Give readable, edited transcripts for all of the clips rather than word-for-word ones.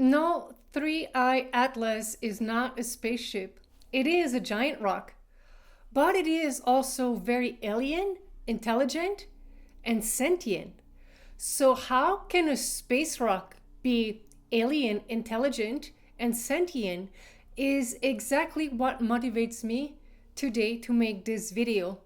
No, 3i Atlas is not a spaceship. It is a giant rock, but it is also very alien, intelligent, and sentient. So, how can a space rock be alien, intelligent, and sentient? Is exactly what motivates me today to make this video.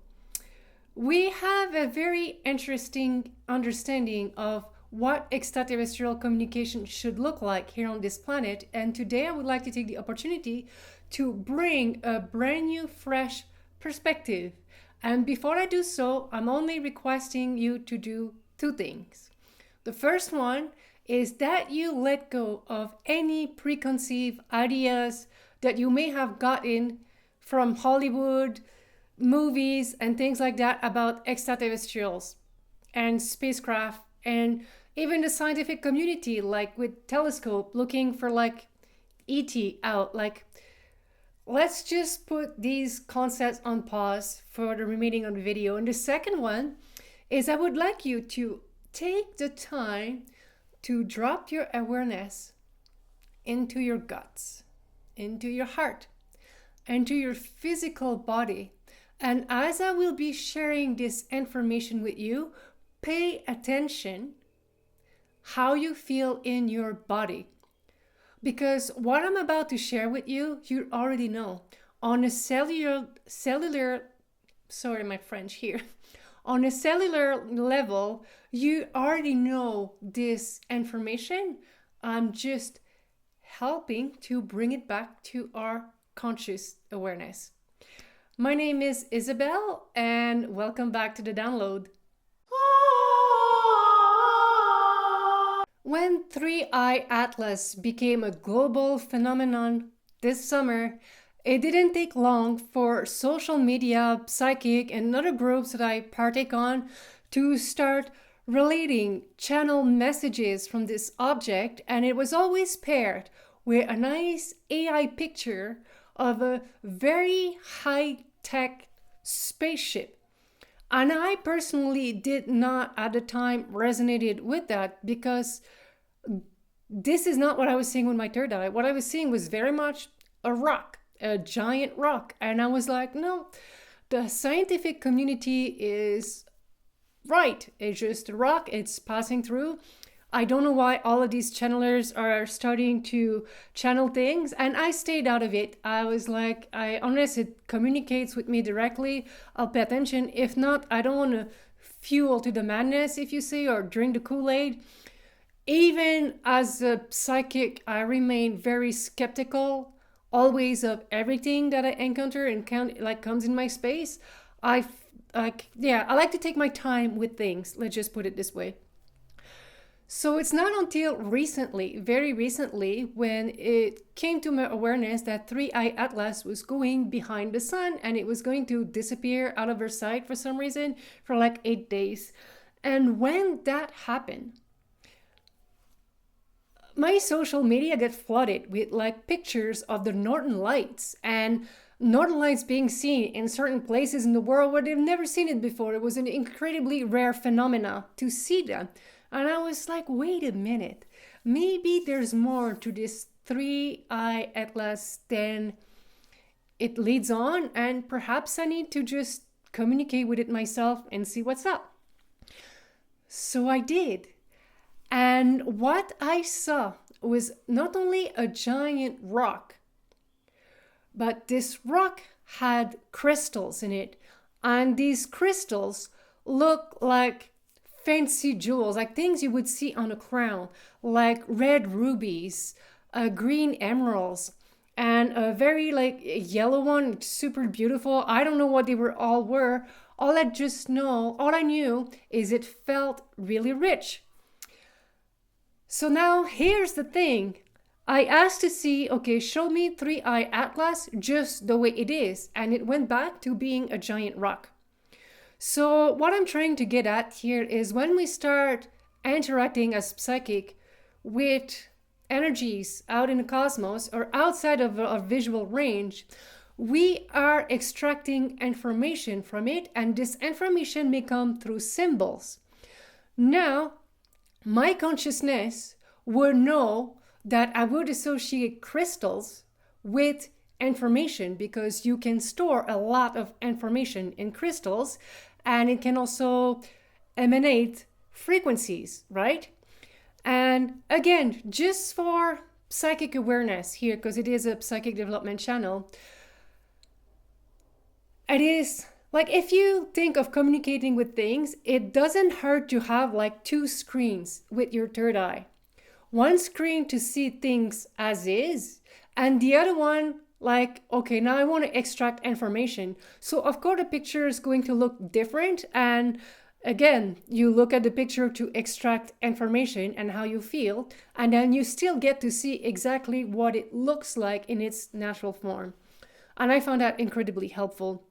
We have a very interesting understanding of what extraterrestrial communication should look like here on this planet, and today I would like to take the opportunity to bring a brand new, fresh perspective. And before I do so, I'm only requesting you to do two things. The first one is that you let go of any preconceived ideas that you may have gotten from Hollywood, movies, and things like that about extraterrestrials and spacecraft and even the scientific community, like with telescope looking for like ET out. Like, let's just put these concepts on pause for the remaining of the video. And the second one is I would like you to take the time to drop your awareness into your guts, into your heart, into your physical body. And as I will be sharing this information with you, pay attention how you feel in your body. Because what I'm about to share with you, you already know. On a cellular, sorry, my French here. On a cellular level, you already know this information. I'm just helping to bring it back to our conscious awareness. My name is Isabelle, and welcome back to the download. When 3i Atlas became a global phenomenon this summer, it didn't take long for social media, psychic, and other groups that I partake on to start relating channel messages from this object, and it was always paired with a nice AI picture of a very high-tech spaceship. And I personally did not at the time resonated with that because this is not what I was seeing with my third eye. What I was seeing was very much a rock, a giant rock. And I was like, no, the scientific community is right. It's just a rock. It's passing through. I don't know why all of these channelers are starting to channel things, and I stayed out of it. I was like, unless it communicates with me directly, I'll pay attention. If not, I don't want to fuel to the madness, if you say, or drink the Kool-Aid. Even as a psychic, I remain very skeptical, always, of everything that I encounter and comes in my space. I like to take my time with things. Let's just put it this way. So it's not until recently, very recently, when it came to my awareness that 3i Atlas was going behind the sun and it was going to disappear out of our sight for some reason for like 8 days. And when that happened, my social media got flooded with like pictures of the Northern Lights and Northern Lights being seen in certain places in the world where they've never seen it before. It was an incredibly rare phenomena to see them. And I was like, wait a minute, maybe there's more to this 3i Atlas than it leads on, and perhaps I need to just communicate with it myself and see what's up. So I did. And what I saw was not only a giant rock, but this rock had crystals in it. And these crystals look like fancy jewels, like things you would see on a crown, like red rubies, green emeralds, and a very like yellow one, super beautiful. I don't know what they all were. All I knew is it felt really rich. So now here's the thing. I asked to see, okay, show me 3i Atlas just the way it is, and it went back to being a giant rock. So what I'm trying to get at here is when we start interacting as psychic with energies out in the cosmos or outside of our visual range, we are extracting information from it, and this information may come through symbols. Now, my consciousness will know that I would associate crystals with information, because you can store a lot of information in crystals, and it can also emanate frequencies, right? And again, just for psychic awareness here, because it is a psychic development channel, it is like, if you think of communicating with things, it doesn't hurt to have like two screens with your third eye. One screen to see things as is, and the other one like, okay, now I want to extract information. So of course the picture is going to look different, and again, you look at the picture to extract information and how you feel, and then you still get to see exactly what it looks like in its natural form. And I found that incredibly helpful.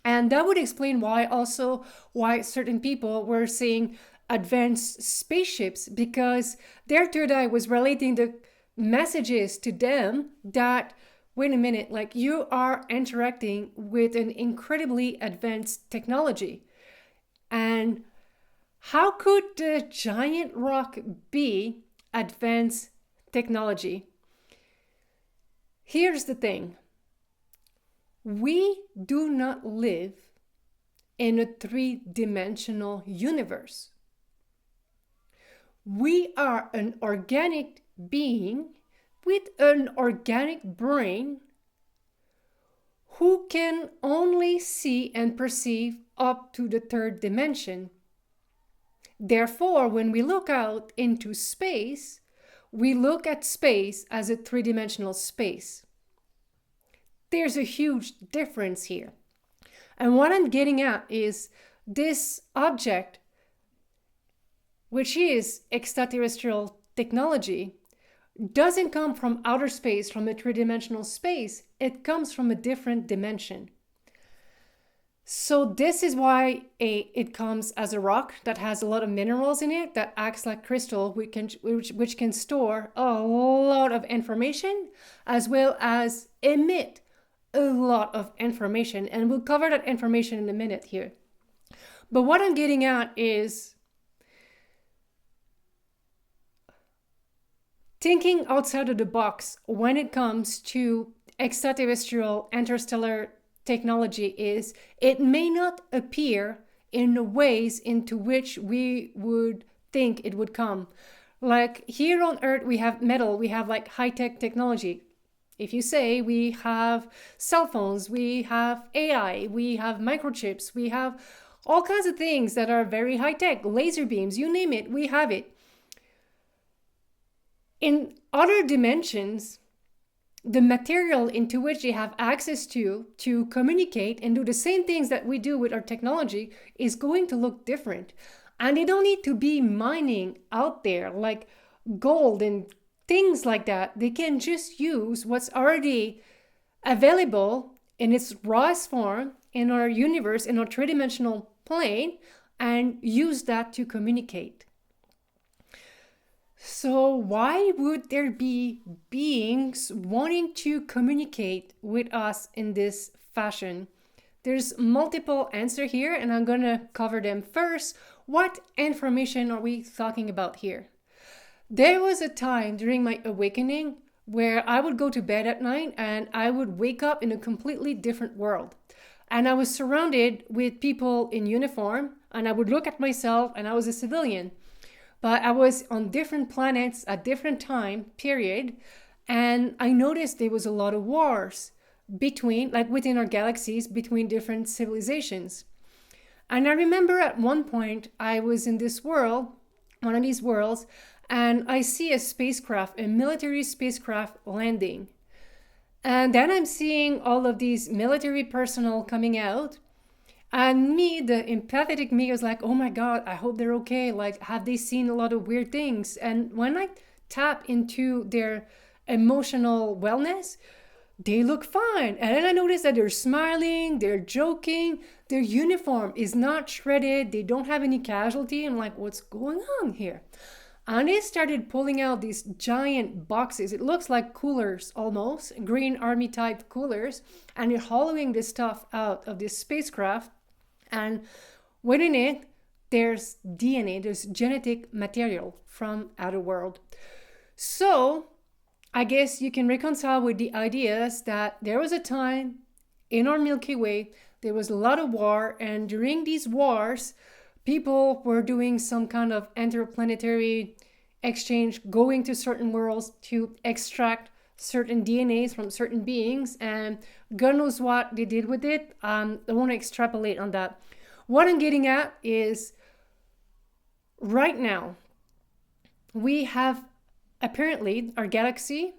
And that would explain why certain people were seeing advanced spaceships, because their third eye was relating the messages to them that, wait a minute, like, you are interacting with an incredibly advanced technology. And how could the giant rock be advanced technology? Here's the thing. We do not live in a three-dimensional universe. We are an organic being with an organic brain who can only see and perceive up to the third dimension. Therefore, when we look out into space, we look at space as a three-dimensional space. There's a huge difference here. And what I'm getting at is this object, which is extraterrestrial technology, doesn't come from outer space, from a three-dimensional space. It comes from a different dimension. So this is why it comes as a rock that has a lot of minerals in it, that acts like crystal, which can store a lot of information, as well as emit a lot of information. And we'll cover that information in a minute here. But what I'm getting at is thinking outside of the box when it comes to extraterrestrial interstellar technology. Is it may not appear in the ways into which we would think it would come. Like here on Earth, we have metal, we have like high-tech technology. If you say we have cell phones, we have AI, we have microchips, we have all kinds of things that are very high-tech, laser beams, you name it, we have it. In other dimensions, the material into which they have access to communicate and do the same things that we do with our technology is going to look different. And they don't need to be mining out there like gold and things like that. They can just use what's already available in its rawest form in our universe, in our three-dimensional plane, and use that to communicate. So why would there be beings wanting to communicate with us in this fashion? There's multiple answers here, and I'm going to cover them. First, what information are we talking about here? There was a time during my awakening where I would go to bed at night and I would wake up in a completely different world. And I was surrounded with people in uniform, and I would look at myself and I was a civilian. But I was on different planets at different time period, and I noticed there was a lot of wars within our galaxies, between different civilizations. And I remember at one point I was in this world, one of these worlds, and I see a military spacecraft landing. And then I'm seeing all of these military personnel coming out. And me, the empathetic me, was like, oh my God, I hope they're okay. Like, have they seen a lot of weird things? And when I tap into their emotional wellness, they look fine. And then I notice that they're smiling, they're joking, their uniform is not shredded, they don't have any casualty. I'm like, what's going on here? And they started pulling out these giant boxes. It looks like coolers almost, Green Army type coolers. And they're hollowing this stuff out of this spacecraft. And within it, there's DNA, there's genetic material from outer world. So I guess you can reconcile with the ideas that there was a time in our Milky Way, there was a lot of war, and during these wars, people were doing some kind of interplanetary exchange, going to certain worlds to extract certain DNAs from certain beings, and God knows what they did with it. I want to extrapolate on that. What I'm getting at is right now, we have apparently, our galaxy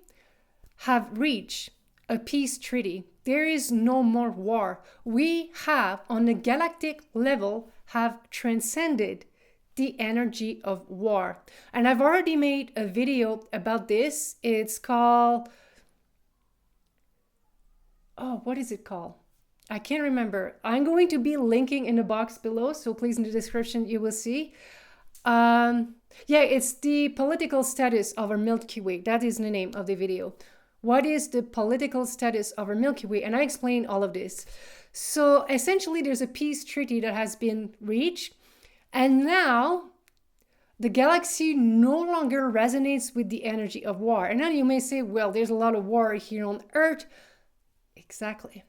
have reached a peace treaty. There is no more war. We have, on the galactic level, have transcended the energy of war. And I've already made a video about this. It's called, what is it called? I can't remember. I'm going to be linking in the box below, so please in the description you will see. It's the political status of our Milky Way. That is the name of the video. What is the political status of our Milky Way? And I explain all of this. So essentially, there's a peace treaty that has been reached. And now the galaxy no longer resonates with the energy of war. And now you may say, well, there's a lot of war here on Earth. Exactly.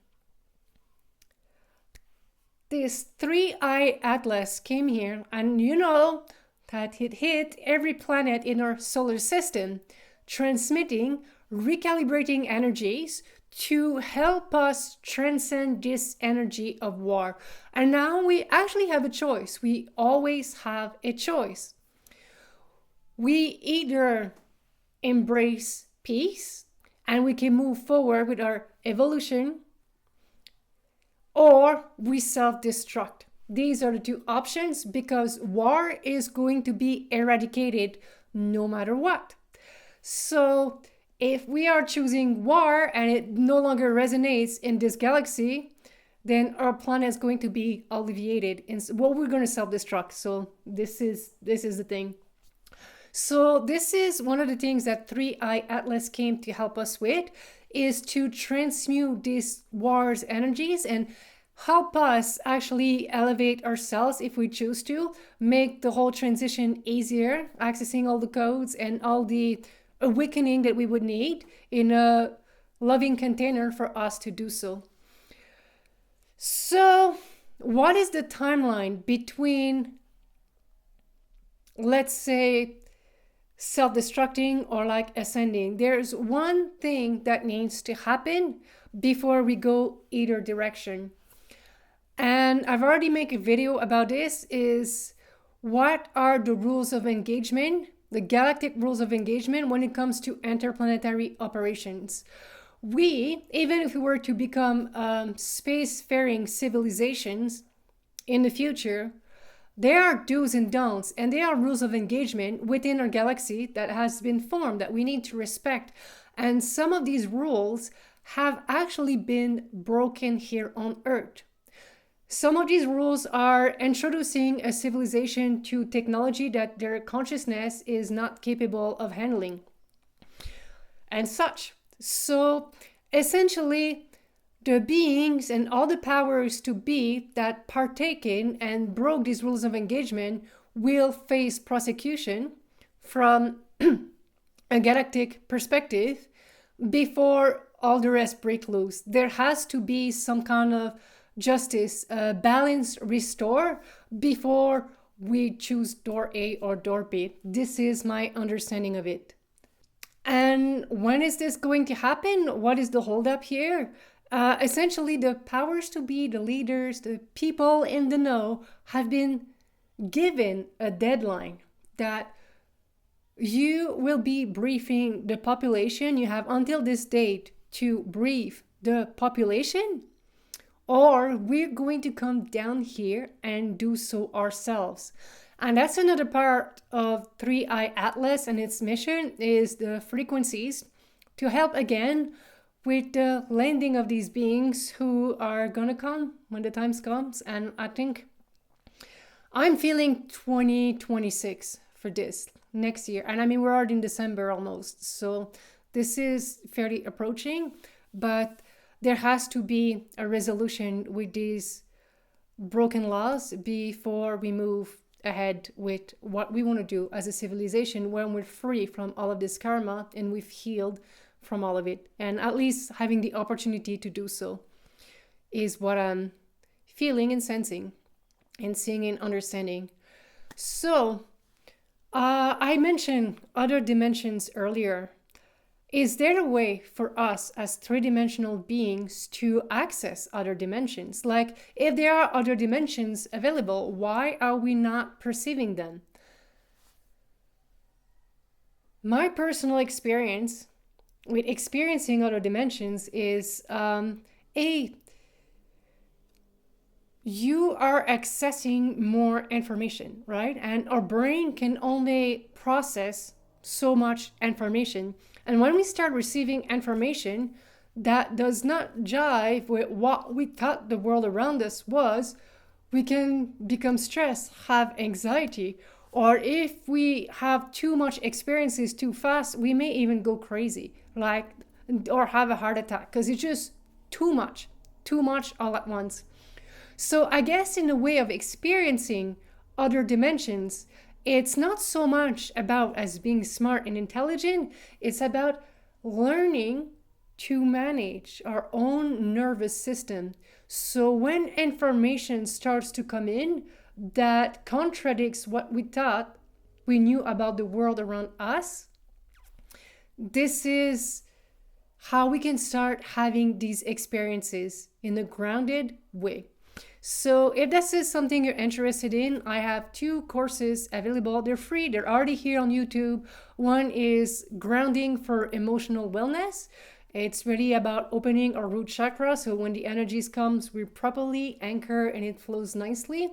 This 3I Atlas came here, and you know that it hit every planet in our solar system, transmitting, recalibrating energies to help us transcend this energy of war. And now we actually have a choice. We always have a choice. We either embrace peace and we can move forward with our evolution, or we self-destruct. These are the two options, because war is going to be eradicated no matter what. So if we are choosing war and it no longer resonates in this galaxy, then our planet is going to be alleviated. And we're going to self-destruct. So this is the thing. So this is one of the things that 3I Atlas came to help us with, is to transmute these war's energies and help us actually elevate ourselves if we choose to, make the whole transition easier, accessing all the codes and all the awakening that we would need in a loving container for us to do so. So what is the timeline between, let's say, self-destructing or like ascending? There's one thing that needs to happen before we go either direction. And I've already made a video about this, is what are the rules of engagement, the galactic rules of engagement when it comes to interplanetary operations. We, even if we were to become spacefaring civilizations in the future, there are do's and don'ts, and there are rules of engagement within our galaxy that has been formed that we need to respect. And some of these rules have actually been broken here on Earth. Some of these rules are introducing a civilization to technology that their consciousness is not capable of handling and such. So essentially, the beings and all the powers to be that partake in and broke these rules of engagement will face prosecution from a galactic perspective before all the rest break loose. There has to be some kind of justice, balance restore before we choose door A or door B. This is my understanding of it. And when is this going to happen? What is the holdup here? Essentially, the powers to be, the leaders, the people in the know have been given a deadline that you will be briefing the population. You have until this date to brief the population, or we're going to come down here and do so ourselves. And that's another part of 3I Atlas and its mission, is the frequencies to help again with the landing of these beings who are gonna come when the time comes. And I think I'm feeling 2026 for this next year. And I mean, we're already in December almost, so this is fairly approaching, but there has to be a resolution with these broken laws before we move ahead with what we want to do as a civilization when we're free from all of this karma and we've healed from all of it. And at least having the opportunity to do so is what I'm feeling and sensing and seeing and understanding. So, I mentioned other dimensions earlier. Is there a way for us as three-dimensional beings to access other dimensions? Like, if there are other dimensions available, why are we not perceiving them? My personal experience with experiencing other dimensions is you are accessing more information, right? And our brain can only process so much information. And when we start receiving information that does not jive with what we thought the world around us was, we can become stressed, have anxiety, or if we have too much experiences too fast, we may even go crazy, or have a heart attack, because it's just too much all at once. So I guess in the way of experiencing other dimensions, it's not so much about us being smart and intelligent, it's about learning to manage our own nervous system. So when information starts to come in that contradicts what we thought we knew about the world around us, this is how we can start having these experiences in a grounded way. So if this is something you're interested in, I have 2 courses available. They're free. They're already here on YouTube. One is Grounding for Emotional Wellness. It's really about opening our root chakra. So when the energies comes, we properly anchor and it flows nicely.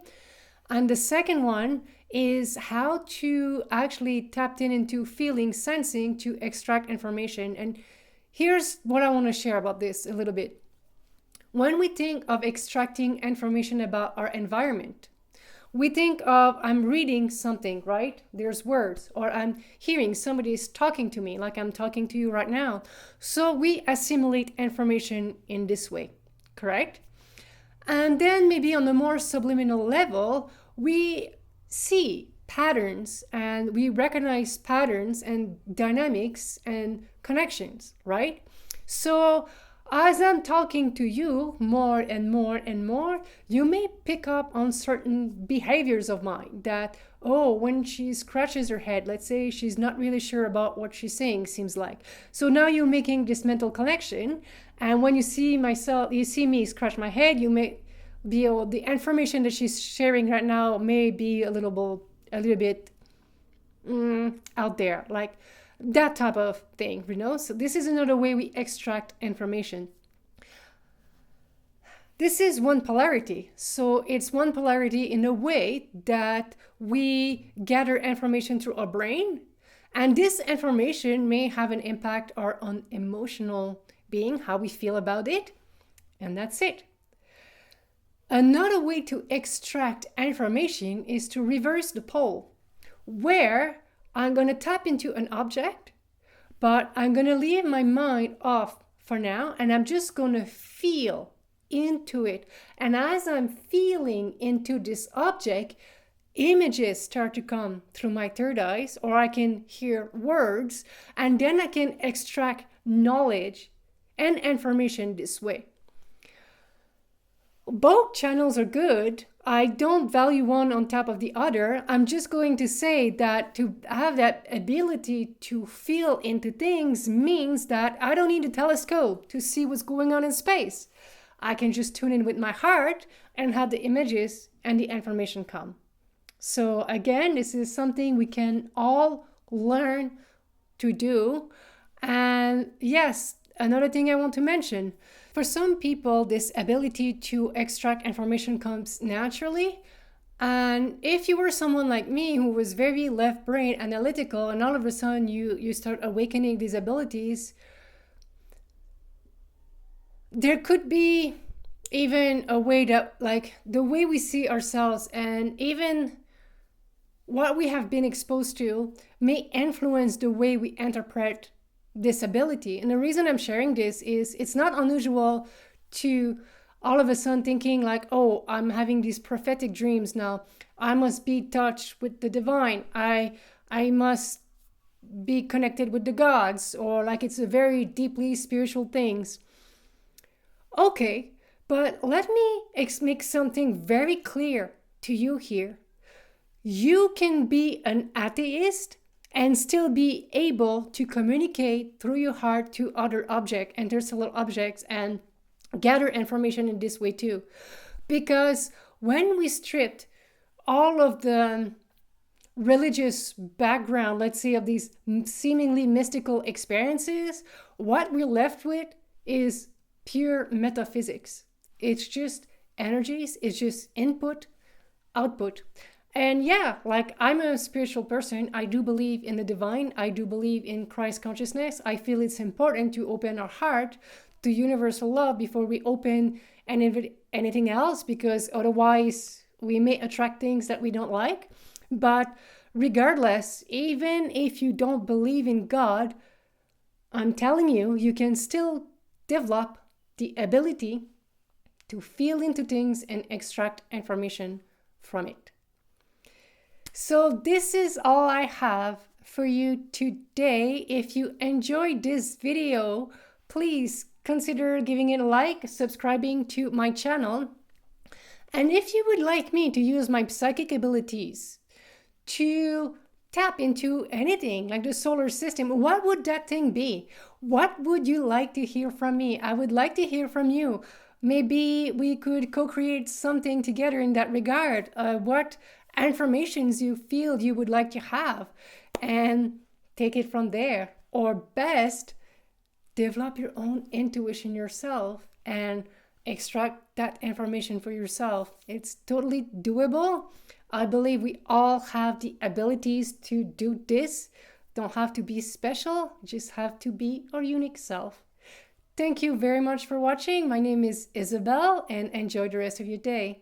And the second one is how to actually tap into feeling, sensing to extract information. And here's what I want to share about this a little bit. When we think of extracting information about our environment, we think of I'm reading something, right? There's words, or I'm hearing somebody is talking to me like I'm talking to you right now. So we assimilate information in this way, correct? And then maybe on a more subliminal level, we see patterns and we recognize patterns and dynamics and connections, right? So as I'm talking to you more and more and more, you may pick up on certain behaviors of mine that, when she scratches her head, let's say she's not really sure about what she's saying, seems like. So now you're making this mental connection. And when you see me scratch my head, you may be, the information that she's sharing right now may be a little bit out there, like that type of thing, So this is another way we extract information. This is one polarity. So it's one polarity in a way that we gather information through our brain, and this information may have an impact on emotional being, how we feel about it, and that's it. Another way to extract information is to reverse the pole, where I'm going to tap into an object, but I'm going to leave my mind off for now, and I'm just going to feel into it. And as I'm feeling into this object, images start to come through my third eyes, or I can hear words, and then I can extract knowledge and information this way. Both channels are good. I don't value one on top of the other. I'm just going to say that to have that ability to feel into things means that I don't need a telescope to see what's going on in space. I can just tune in with my heart and have the images and the information come. So again, this is something we can all learn to do. And yes, another thing I want to mention, for some people, this ability to extract information comes naturally. And if you were someone like me who was very left brain analytical, and all of a sudden you start awakening these abilities, there could be even a way that, like, the way we see ourselves and even what we have been exposed to may influence the way we interpret this ability. And the reason I'm sharing this is it's not unusual to all of a sudden thinking like, oh, I'm having these prophetic dreams now. I must be touched with the divine. I must be connected with the gods, or like it's a very deeply spiritual things. Okay, but let me make something very clear to you here. You can be an atheist and still be able to communicate through your heart to other objects, interstellar objects, and gather information in this way too. Because when we stripped all of the religious background, let's say, of these seemingly mystical experiences, what we're left with is pure metaphysics. It's just energies, it's just input, output. And yeah, like I'm a spiritual person. I do believe in the divine. I do believe in Christ consciousness. I feel it's important to open our heart to universal love before we open anything else, because otherwise we may attract things that we don't like. But regardless, even if you don't believe in God, I'm telling you, you can still develop the ability to feel into things and extract information from it. So this is all I have for you today. If you enjoyed this video, please consider giving it a like, subscribing to my channel. And if you would like me to use my psychic abilities to tap into anything like the solar system, what would that thing be? What would you like to hear from me? I would like to hear from you. Maybe we could co-create something together in that regard. What informations you feel you would like to have, and take it from there. Or best, develop your own intuition yourself and extract that information for yourself. It's totally doable. I believe we all have the abilities to do this. Don't have to be special, just have to be our unique self. Thank you very much for watching. My name is Isabelle, and enjoy the rest of your day.